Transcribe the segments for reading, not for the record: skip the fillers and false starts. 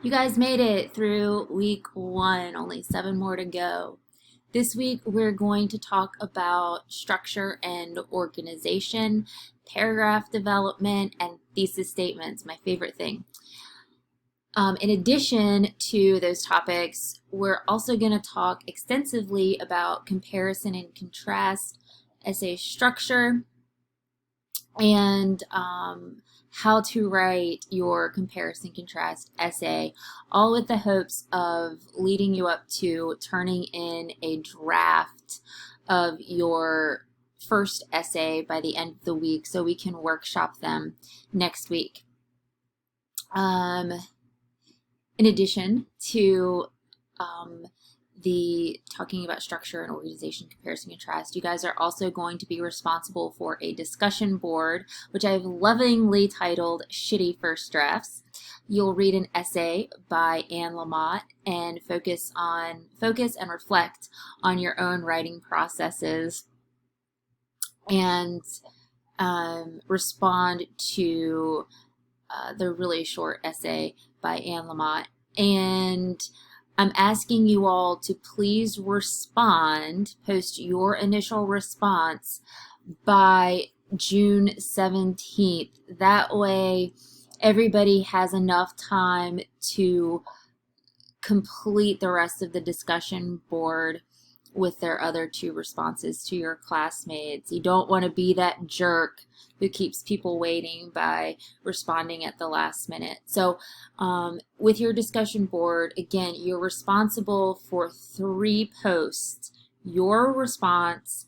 You guys made it through week one, only 7 more to go. This week, we're going to talk about structure and organization, paragraph development, and thesis statements, my favorite thing. In addition to those topics, we're also going to talk extensively about comparison and contrast, essay structure, and how to write your comparison contrast essay, all with the hopes of leading you up to turning in a draft of your first essay by the end of the week so we can workshop them next week. In addition to the talking about structure and organization, comparison, contrast, you guys are also going to be responsible for a discussion board, which I've lovingly titled Shitty First Drafts. You'll read an essay by Anne Lamott and focus and reflect on your own writing processes and respond to the really short essay by Anne Lamott. And I'm asking you all to please post your initial response by June 17th. That way, everybody has enough time to complete the rest of the discussion board with their other 2 responses to your classmates. You don't want to be that jerk who keeps people waiting by responding at the last minute. So with your discussion board, again, you're responsible for 3 posts, your response,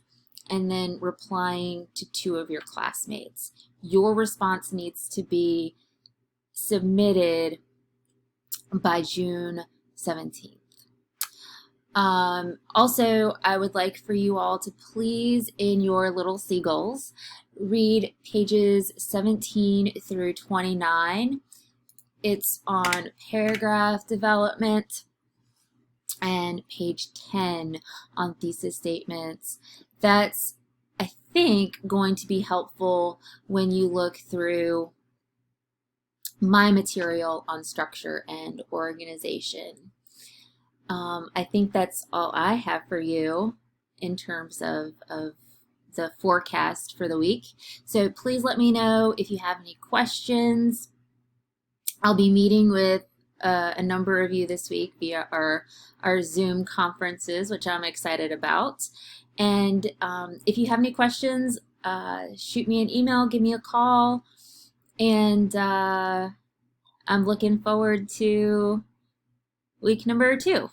and then replying to 2 of your classmates. Your response needs to be submitted by June 17th. Also, I would like for you all to please, in your little seagulls, read pages 17 through 29. It's on paragraph development, and page 10 on thesis statements. That's, I think, going to be helpful when you look through my material on structure and organization. I think that's all I have for you in terms of the forecast for the week. So please let me know if you have any questions. I'll be meeting with a number of you this week via our Zoom conferences, which I'm excited about. And if you have any questions, shoot me an email, give me a call, and I'm looking forward to week number 2.